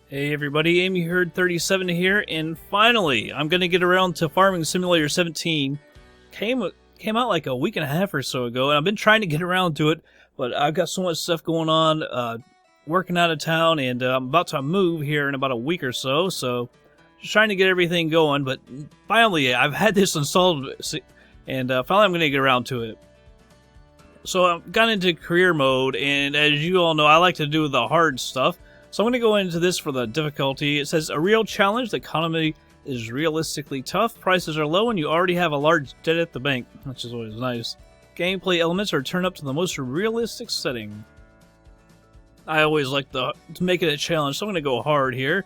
Hey everybody, Amy Herd 37 here, and finally, I'm gonna get around to Farming Simulator 17. Came out like a week and a half or so ago, and I've been trying to get around to it, but I've got so much stuff going on, working out of town, and I'm about to move here in about a week or so, just trying to get everything going, but finally, I've had this installed, and finally I'm gonna get around to it. So I've gone into career mode, and as you all know, I like to do the hard stuff. So I'm going to go into this for the difficulty. It says, a real challenge. The economy is realistically tough. Prices are low, and you already have a large debt at the bank, which is always nice. Gameplay elements are turned up to the most realistic setting. I always like to make it a challenge, so I'm going to go hard here.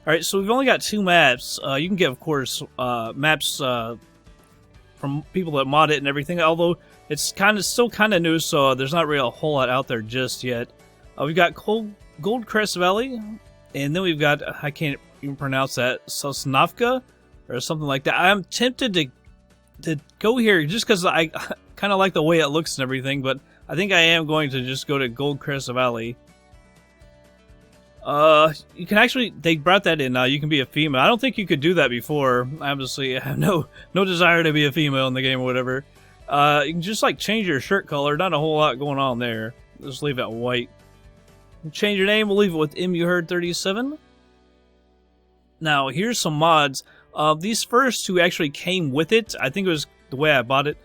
Alright, so we've only got 2 maps. You can get, of course, maps from people that mod it and everything, although it's still kind of new, so there's not really a whole lot out there just yet. We've got Goldcrest Valley, and then we've got, I can't even pronounce that, Sosnovka, or something like that. I'm tempted to go here just because I kind of like the way it looks and everything, but I think I am going to just go to Goldcrest Valley. You can actually, they brought that in, you can be a female. I don't think you could do that before. Obviously, I have no desire to be a female in the game or whatever. You can just, like, change your shirt color. Not a whole lot going on there. Just leave it white. Change your name, we'll leave it with MUHerd37. Now, here's some mods. These first 2 actually came with it. I think it was the way I bought it.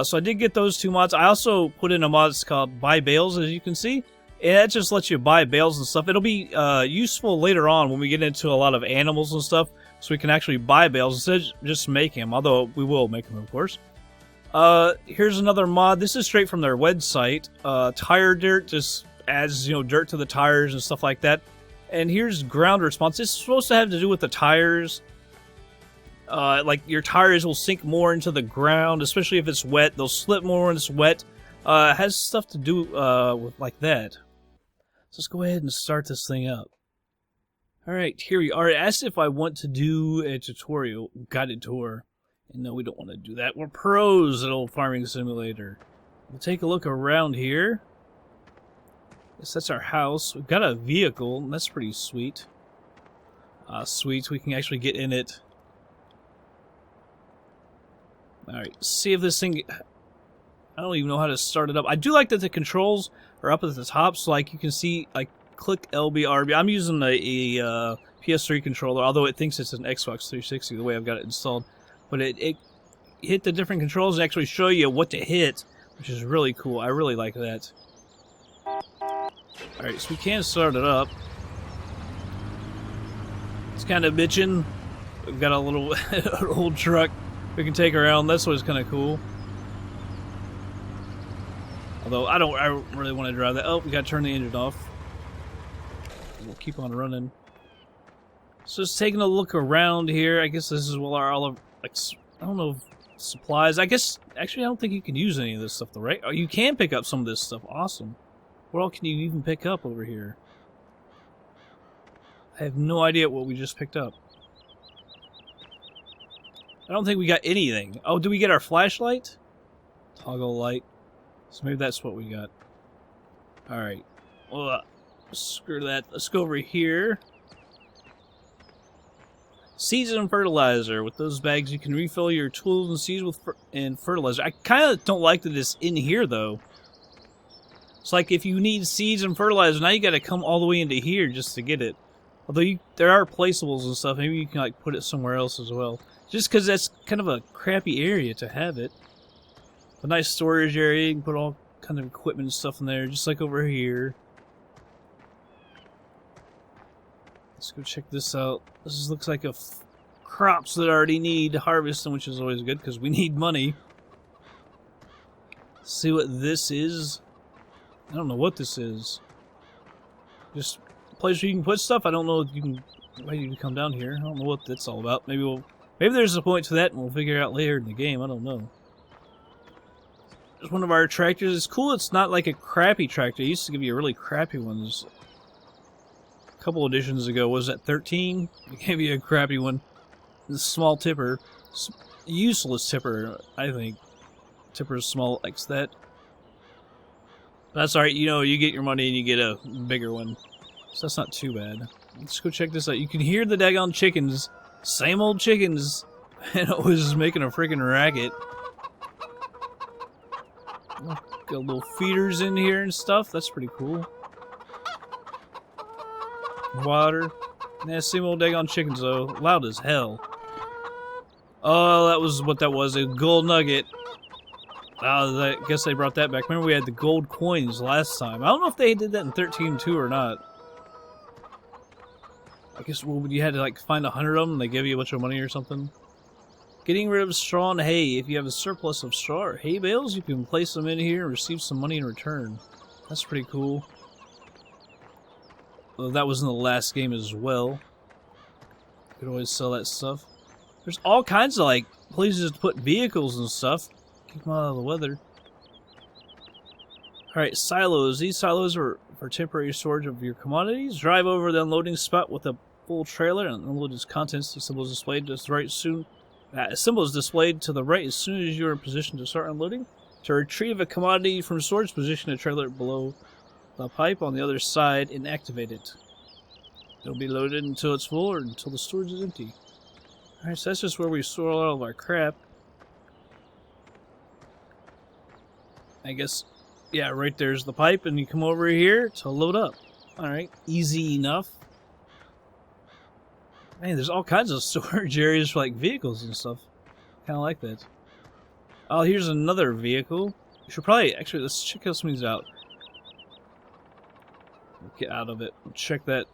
So I did get those 2 mods. I also put in a mod called Buy Bales, as you can see. And that just lets you buy bales and stuff. It'll be useful later on when we get into a lot of animals and stuff. So we can actually buy bales instead of just make them. Although we will make them, of course. Here's another mod. This is straight from their website. Tire Dirt just adds, dirt to the tires and stuff like that. And here's ground response. It's supposed to have to do with the tires. Like, your tires will sink more into the ground, especially if it's wet. They'll slip more when it's wet. It has stuff to do with like that. So let's go ahead and start this thing up. Alright, here we are. It asked if I want to do a tutorial, guided tour. And no, we don't want to do that. We're pros at Old Farming Simulator. We'll take a look around here. Yes, that's our house. We've got a vehicle. That's pretty sweet. Sweet. We can actually get in it. Alright, see if this thing... I don't even know how to start it up. I do like that the controls are up at the top, so like you can see, like, click LB, I'm using a PS3 controller, although it thinks it's an Xbox 360 the way I've got it installed. But it hit the different controls and actually show you what to hit, which is really cool. I really like that. Alright, so we can start it up. It's kind of bitching. We've got a little old truck we can take around. That's what's kind of cool. Although I don't really want to drive that. Oh, we got to turn the engine off. We'll keep on running. So just taking a look around here. I guess this is all of, like, I don't know, supplies. I guess, actually, I don't think you can use any of this stuff though, right? Oh, you can pick up some of this stuff. Awesome. What all can you even pick up over here? I have no idea what we just picked up. I don't think we got anything. Oh, do we get our flashlight? Toggle light. So maybe that's what we got. Alright. Well, screw that. Let's go over here. Seeds and fertilizer. With those bags, you can refill your tools and seeds with fertilizer. I kind of don't like that it's in here, though. It's like if you need seeds and fertilizer, now you got to come all the way into here just to get it. Although there are placeables and stuff, maybe you can like put it somewhere else as well. Just because that's kind of a crappy area to have it. A nice storage area, you can put all kind of equipment and stuff in there, just like over here. Let's go check this out. This looks like crops that already need harvesting, which is always good because we need money. Let's see what this is. I don't know what this is. Just a place where you can put stuff. I don't know if you can. Why you can come down here? I don't know what that's all about. Maybe there's a point to that, and we'll figure it out later in the game. I don't know. It's one of our tractors. It's cool. It's not like a crappy tractor. It used to give you really crappy ones. A couple editions ago, was that 13? It gave you a crappy one. This small tipper, useless tipper. I think tipper's small like that. That's alright, you get your money and you get a bigger one. So that's not too bad. Let's go check this out. You can hear the daggone chickens. Same old chickens. And always making a freaking racket. Got little feeders in here and stuff. That's pretty cool. Water. Yeah, same old daggone chickens though. Loud as hell. Oh, that was what that was. A gold nugget. Oh, I guess they brought that back. Remember we had the gold coins last time. I don't know if they did that in 13.2 or not. I guess you had to like find 100 of them and they give you a bunch of money or something. Getting rid of straw and hay. If you have a surplus of straw or hay bales, you can place them in here and receive some money in return. That's pretty cool. Well, that was in the last game as well. You could always sell that stuff. There's all kinds of like places to put vehicles and stuff. Keep them out of the weather. Alright, silos. These silos are for temporary storage of your commodities. Drive over the unloading spot with a full trailer and unload its contents. The symbol is displayed to the right soon. Symbol is displayed to the right as soon as you're in position to start unloading. To retrieve a commodity from storage, position a trailer below the pipe on the other side and activate it. It'll be loaded until it's full or until the storage is empty. Alright, so that's just where we store all of our crap. I guess, yeah, right there's the pipe, and you come over here to load up. Alright, easy enough. Man, there's all kinds of storage areas for like vehicles and stuff. Kind of like that. Oh, here's another vehicle. You should probably, actually, let's check some of these out. Get out of it. Check that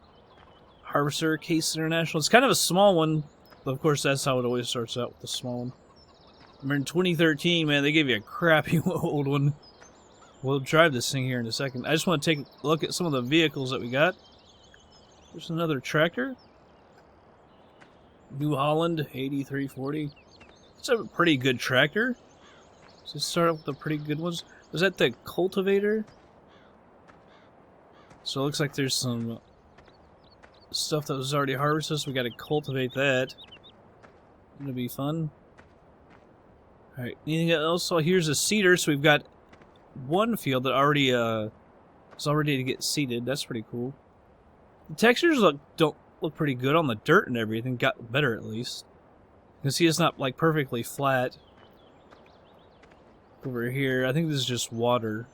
Harvester Case International. It's kind of a small one, but of course that's how it always starts out, with the small one. Remember in 2013, man, they gave you a crappy old one. We'll drive this thing here in a second. I just want to take a look at some of the vehicles that we got. There's another tractor. New Holland 8340. It's a pretty good tractor. Let's just start off with the pretty good ones. Was that the cultivator? So it looks like there's some stuff that was already harvested, so we gotta cultivate that. Gonna be fun. Alright, anything else? So here's a seeder, so we've got one field that already is all ready to get seeded. That's pretty cool. The textures don't look pretty good on the dirt and everything. Got better at least. You can see it's not like perfectly flat. Over here, I think this is just water.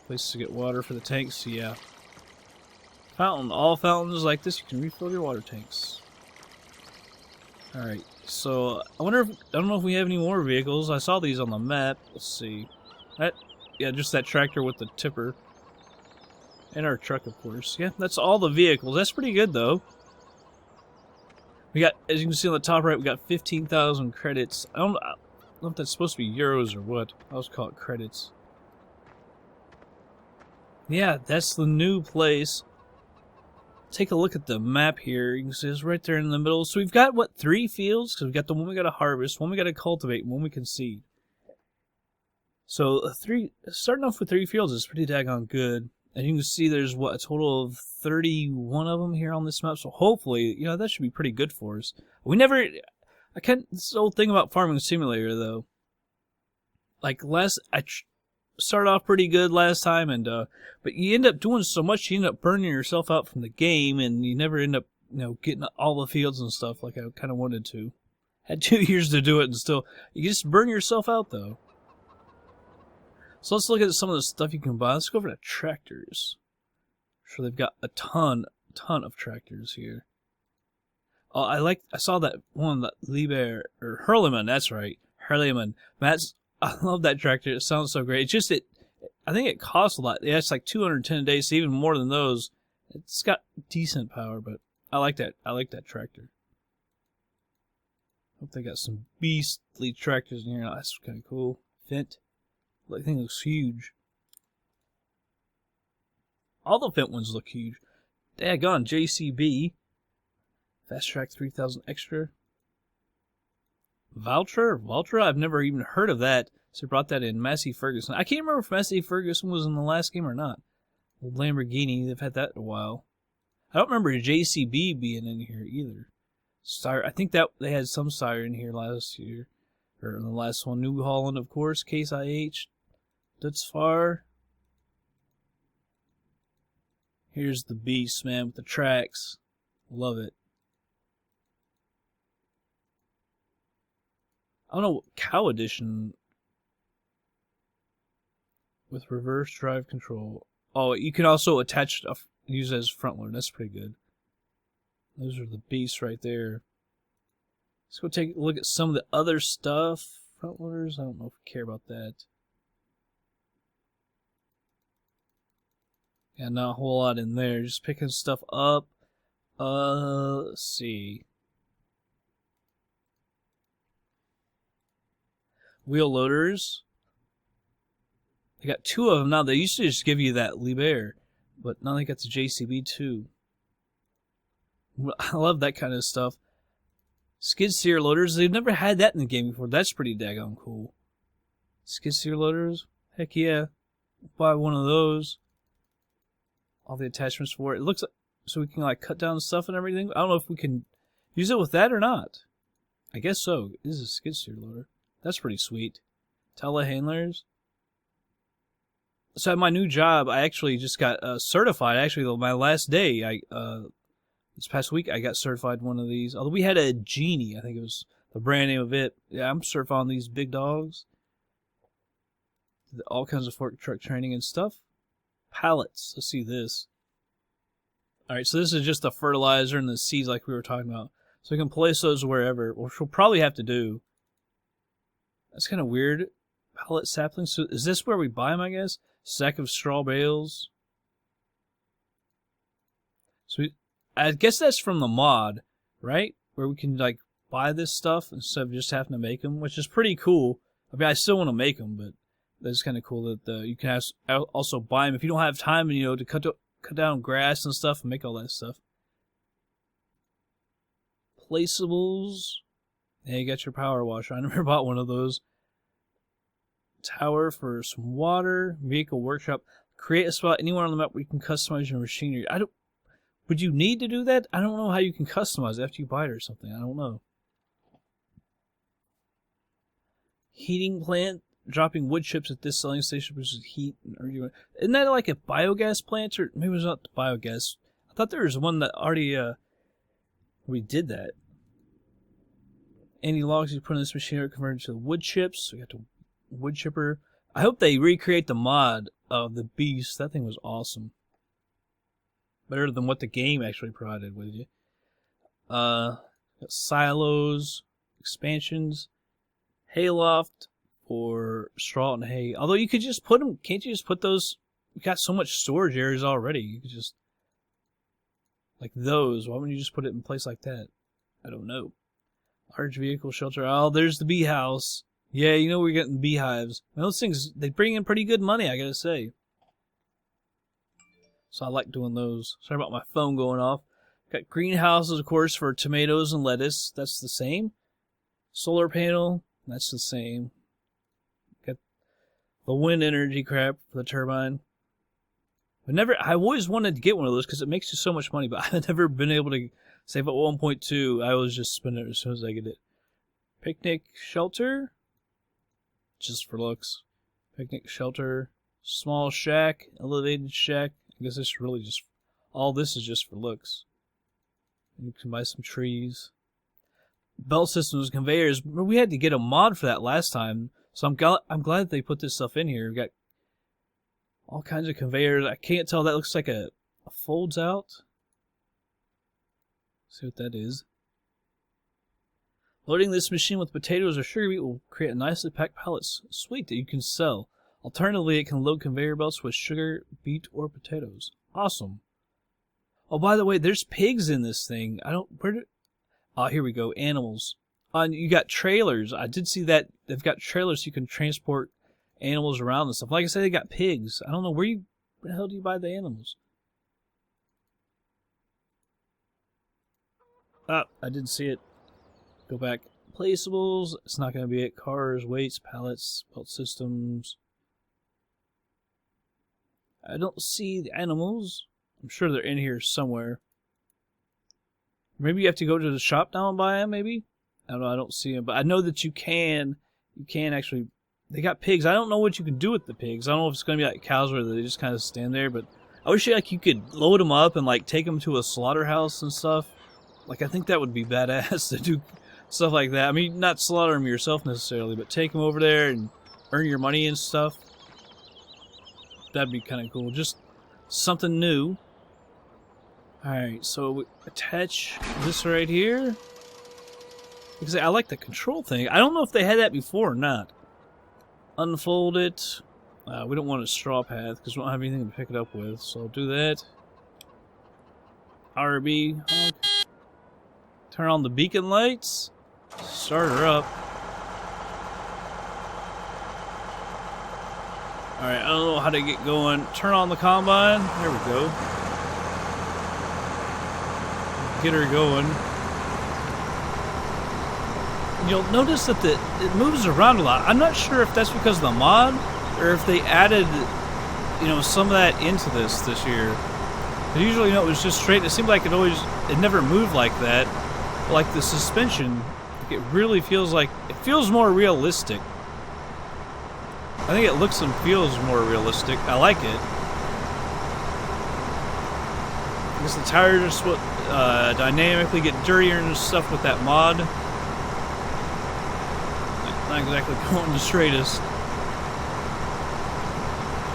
Place to get water for the tanks, yeah. Fountain. All fountains like this, you can refill your water tanks. Alright, so I wonder if, I don't know if we have any more vehicles. I saw these on the map. Let's see. Yeah, just that tractor with the tipper. And our truck, of course. Yeah, that's all the vehicles. That's pretty good, though. We got, as you can see on the top right, we got 15,000 credits. I don't know if that's supposed to be euros or what. I always call it credits. Yeah, that's the new place. Take a look at the map here. You can see it's right there in the middle. So we've got, what, 3 fields? Because we've got the one we got to harvest, one we got to cultivate, and one we can seed. So starting off with 3 fields is pretty daggone good. And you can see there's, what, a total of 31 of them here on this map. So hopefully, you know, that should be pretty good for us. We never, this old thing about Farming Simulator, though. Like, I started off pretty good last time, and but you end up doing so much, you end up burning yourself out from the game, and you never end up, you know, getting all the fields and stuff like I kind of wanted to. Had 2 years to do it, and still, you just burn yourself out, though. So let's look at some of the stuff you can buy. Let's go over to tractors. I'm sure they've got a ton of tractors here. Oh, I saw that one, that Liebherr, or Hurleman, that's right. Hurleman. I love that tractor. It sounds so great. It's just, I think it costs a lot. Yeah, it's like 210 a day, so even more than those. It's got decent power, but I like that. I like that tractor. Hope they got some beastly tractors in here. Oh, that's kind of cool. Fendt. I think it looks huge. All the Fendt ones look huge. Daggone, JCB. Fast Track 3000 Extra. Valtra? I've never even heard of that. So they brought that in. Massey Ferguson. I can't remember if Massey Ferguson was in the last game or not. Old Lamborghini, they've had that in a while. I don't remember JCB being in here either. I think that they had some Sire in here last year. Or in the last one. New Holland, of course. Case IH. Dutzfar. Here's the beast, man, with the tracks. Love it. I don't know, cow edition with reverse drive control. Oh, you can also use it as front loader. That's pretty good. Those are the beasts right there. Let's go take a look at some of the other stuff. Front loaders, I don't know if we care about that. Yeah, not a whole lot in there. Just picking stuff up. Let's see. Wheel loaders. They got 2 of them now. They used to just give you that Liebherr, but now they got the JCB too. I love that kind of stuff. Skid steer loaders. They've never had that in the game before. That's pretty daggone cool. Skid steer loaders. Heck yeah. Buy one of those. All the attachments for it. It looks like, so we can like cut down stuff and everything. I don't know if we can use it with that or not. I guess so. This is a skid steer loader. That's pretty sweet. Telehandlers. So at my new job, I actually just got certified. Actually, my last day, this past week, I got certified one of these. Although we had a Genie, I think it was the brand name of it. Yeah, I'm certified on these big dogs. All kinds of fork truck training and stuff. Pallets. Let's see this. Alright, so this is just the fertilizer and the seeds like we were talking about. So we can place those wherever, which we'll probably have to do. That's kind of weird. Pallet saplings. So is this where we buy them, I guess? Sack of straw bales. So I guess that's from the mod, right? Where we can like buy this stuff instead of just having to make them, which is pretty cool. I mean, I still want to make them, but that's kind of cool that you can also buy them if you don't have time, to cut down grass and stuff and make all that stuff. Placeables. Yeah, you got your power washer. I never bought one of those. Tower for some water. Vehicle workshop. Create a spot anywhere on the map where you can customize your machinery. Would you need to do that? I don't know how you can customize it after you buy it or something. I don't know. Heating plant. Dropping wood chips at this selling station produces heat. Isn't that like a biogas plant? Or maybe it's not the biogas. I thought there was one that already, we did that. Any logs you put in this machine are converted to wood chips. We got the wood chipper. I hope they recreate the mod of the beast. That thing was awesome. Better than what the game actually provided with you. Got silos, expansions, hayloft for straw and hay. Although you could just put them, can't you just put those? You got so much storage areas already. You could just, like those. Why wouldn't you just put it in place like that? I don't know. Large vehicle shelter. Oh, there's the bee house. Yeah, we're getting beehives. Those things, they bring in pretty good money, I gotta say. So I like doing those. Sorry about my phone going off. Got greenhouses, of course, for tomatoes and lettuce. That's the same. Solar panel. That's the same. Got the wind energy crap for the turbine. I've always wanted to get one of those because it makes you so much money, but I've never been able to save up 1.2. I always just spend it as soon as I get it. Picnic shelter. Just for looks. Picnic shelter. Small shack. Elevated shack. I guess this really just... all this is just for looks. You can buy some trees. Belt systems, conveyors. We had to get a mod for that last time. So I'm glad that they put this stuff in here. We've got all kinds of conveyors. I can't tell. That looks like a folds out. See what that is. Loading this machine with potatoes or sugar beet will create a nicely packed pallets. Sweet, that you can sell. Alternatively, it can load conveyor belts with sugar, beet, or potatoes. Awesome. Oh, by the way, there's pigs in this thing. Oh, here we go. Animals. You got trailers. I did see that they've got trailers so you can transport animals around and stuff. Like I said, they got pigs. I don't know where the hell do you buy the animals? Ah, I didn't see it. Go back. Placeables. It's not going to be it. Cars, weights, pallets, belt systems. I don't see the animals. I'm sure they're in here somewhere. Maybe you have to go to the shop now and buy them, maybe? I don't know, I don't see them. But I know that you can actually... They got pigs. I don't know what you can do with the pigs. I don't know if it's going to be like cows where they just kind of stand there, but I wish you could load them up and take them to a slaughterhouse and stuff. Like, I think that would be badass to do stuff like that. I mean, not slaughter them yourself necessarily, but take them over there and earn your money and stuff. That'd be kind of cool. Just something new. Alright, so we attach this right here. Because I like the control thing. I don't know if they had that before or not. Unfold it. We don't want a straw path because we don't have anything to pick it up with. So I'll do that. RB. Okay. Turn on the beacon lights. Start her up. Alright, I don't know how to get going. Turn on the combine. There we go. Get her going. You'll notice that it moves around a lot. I'm not sure if that's because of the mod or if they added, you know, some of that into this year. But usually, you know, it was just straight. It seemed like it never moved like that. But like the suspension, it really feels like it feels more realistic. I think it looks and feels more realistic. I like it. I guess the tires dynamically get dirtier and stuff with that mod. Not exactly going the straightest.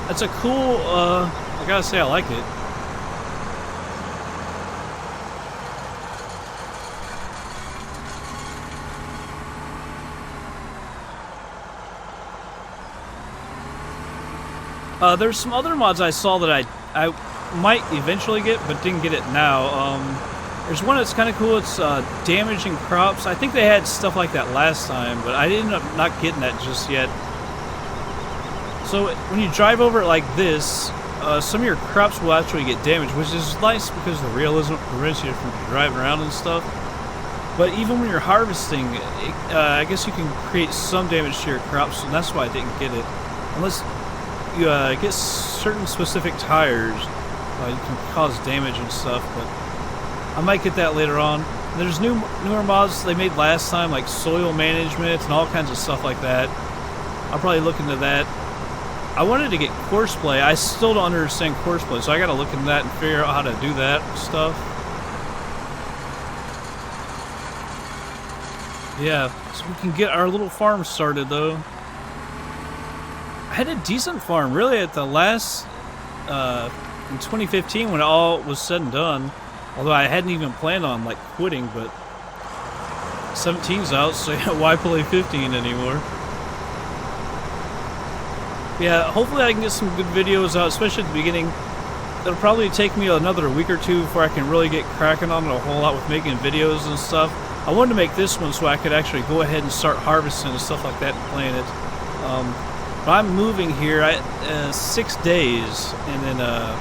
That's a cool, I gotta say I like it. There's some other mods I saw that I might eventually get, but didn't get it now. There's one that's kind of cool. It's damaging crops. I think they had stuff like that last time, but I ended up not getting that just yet. So when you drive over it like this, some of your crops will actually get damaged, which is nice because the realism prevents you from driving around and stuff. But even when you're harvesting, I guess you can create some damage to your crops, and that's why I didn't get it. Unless you get certain specific tires, you can cause damage and stuff, but I might get that later on. There's newer mods they made last time, like soil management and all kinds of stuff like that. I'll probably look into that. I wanted to get Courseplay. I still don't understand Courseplay, so I gotta look into that and figure out how to do that stuff. Yeah, so we can get our little farm started, though. I had a decent farm, really, at the last, in 2015 when it all was said and done. Although I hadn't even planned on, like, quitting, but 17's out, so why play 15 anymore? Yeah, hopefully I can get some good videos out, especially at the beginning. It'll probably take me another week or two before I can really get cracking on it a whole lot with making videos and stuff. I wanted to make this one so I could actually go ahead and start harvesting and stuff like that and playing it. But I'm moving here 6 days, and then it'll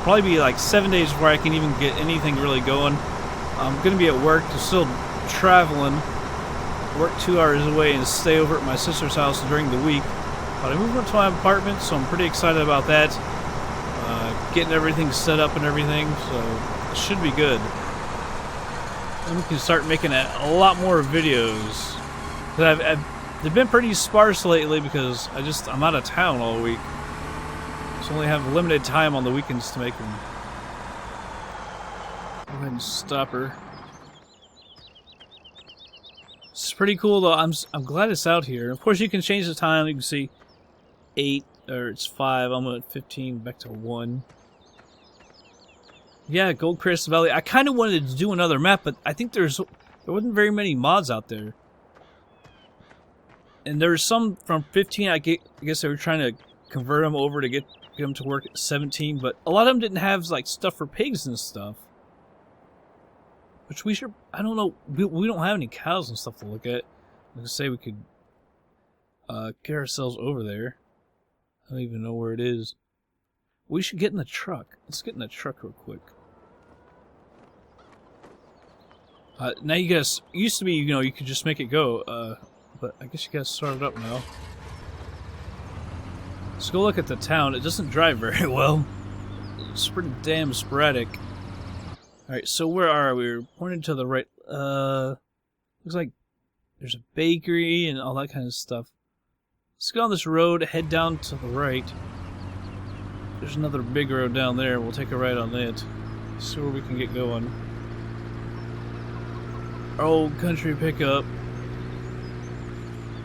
probably be like 7 days before I can even get anything really going. I'm going to be at work, still traveling, work 2 hours away and stay over at my sister's house during the week. But I moved into my apartment, so I'm pretty excited about that. Getting everything set up and everything, so it should be good. And we can start making a lot more videos. They've been pretty sparse lately because I'm out of town all week. So I only have limited time on the weekends to make them. Go ahead and stop her. It's pretty cool though. I'm glad it's out here. Of course you can change the time. You can see 8 or it's 5. I'm at 15 back to 1. Yeah, Goldcrest Valley. I kind of wanted to do another map, but I think there wasn't very many mods out there. And there were some from 15. I guess they were trying to convert them over to get them to work at 17, but a lot of them didn't have like stuff for pigs and stuff. Which we should. I don't know. We don't have any cows and stuff to look at. Like I say, we could get ourselves over there. I don't even know where it is. We should get in the truck. Let's get in the truck real quick. Now you guys, used to be, you know, you could just make it go, but I guess you guys started up now. Let's go look at the town. It doesn't drive very well. It's pretty damn sporadic. Alright, so where are we? We're pointing to the right. Looks like there's a bakery and all that kind of stuff. Let's go on this road, head down to the right. There's another big road down there. We'll take a right on it. See where we can get going. old country pickup.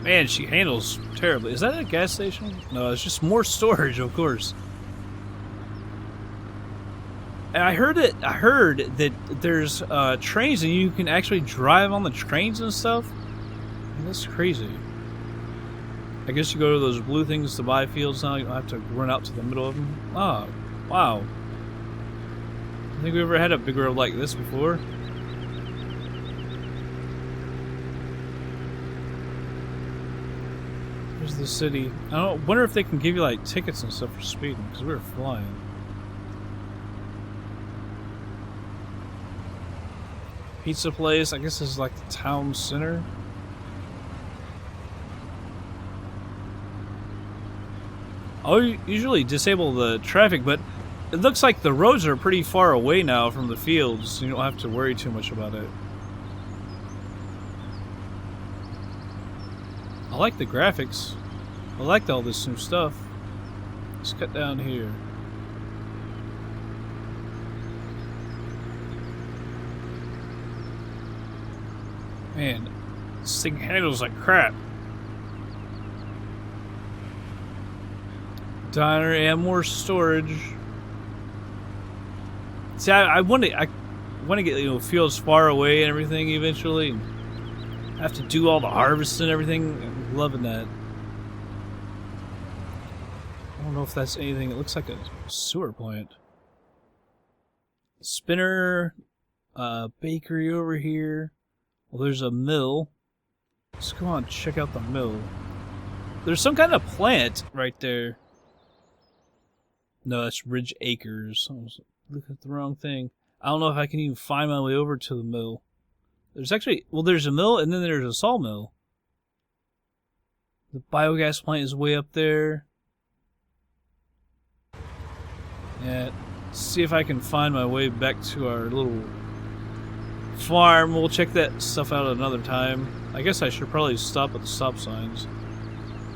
Man, she handles terribly. Is that a gas station? No, it's just more storage, of course. And I heard that there's trains and you can actually drive on the trains and stuff. Man, that's crazy. I guess you go to those blue things to buy fields now. You don't have to run out to the middle of them. Oh, wow. I think we ever had a big road like this before. Here's the city. I wonder if they can give you like tickets and stuff for speeding, because we were flying. Pizza place. I guess this is like the town center. I'll usually disable the traffic, but it looks like the roads are pretty far away now from the fields, so you don't have to worry too much about it. I like the graphics. I liked all this new stuff. Let's cut down here. Man, this thing handles like crap. Diner and more storage. See, I want to get fields far away and everything eventually. And have to do all the harvest and everything. I'm loving that. I don't know if that's anything. It looks like a sewer plant. Spinner, bakery over here. Well, there's a mill. Let's go on and check out the mill. There's some kind of plant right there. No, that's Ridge Acres. I was looking at the wrong thing. I don't know if I can even find my way over to the mill. There's actually... Well, there's a mill, and then there's a sawmill. The biogas plant is way up there. Yeah, let's see if I can find my way back to our little farm. We'll check that stuff out another time. I guess I should probably stop at the stop signs.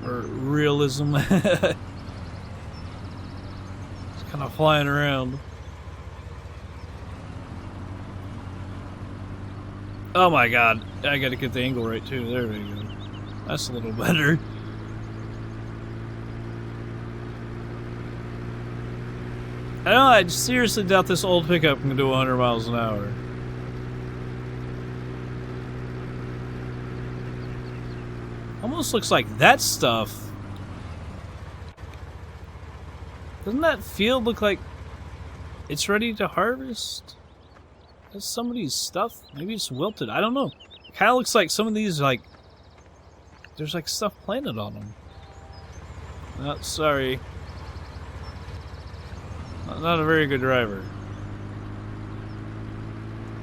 For realism. Kind of flying around. Oh my god, I gotta get the angle right too. There we go. That's a little better. I don't know, I seriously doubt this old pickup can do 100 miles an hour. Almost looks like that stuff. Doesn't that field look like it's ready to harvest? That's somebody's stuff? Maybe it's wilted. I don't know. It kind of looks like some of these, like, there's like stuff planted on them. Oh, sorry. Not a very good driver.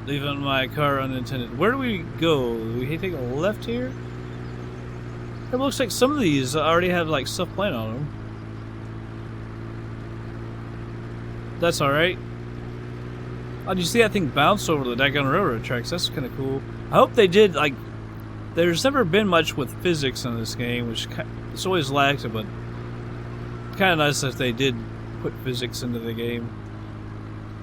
Leaving my car unattended. Where do we go? Do we take a left here? It looks like some of these already have like stuff planted on them. That's alright. Oh, did you see that thing bounce over the daggone railroad tracks? That's kind of cool. I hope they did, like... There's never been much with physics in this game, which it's always lacked, but... kind of nice if they did put physics into the game.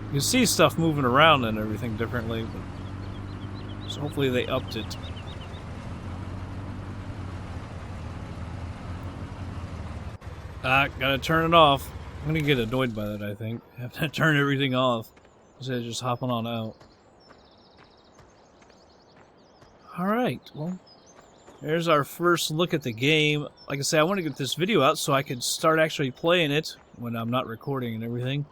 You can see stuff moving around and everything differently, but... So hopefully they upped it. Gotta turn it off. I'm gonna get annoyed by that, I think. I have to turn everything off instead of just hopping on out. Alright, well, there's our first look at the game. Like I said, I want to get this video out so I can start actually playing it when I'm not recording and everything.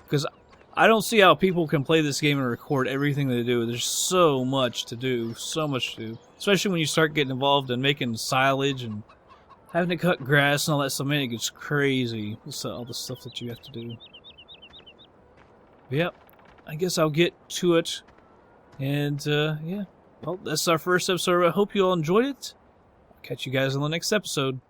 Because I don't see how people can play this game and record everything they do. There's so much to do, so much to do. Especially when you start getting involved in making silage and having to cut grass and all that stuff, man, it gets crazy. All the stuff that you have to do. But yep, I guess I'll get to it. And, yeah. Well, that's our first episode. I hope you all enjoyed it. I'll catch you guys on the next episode.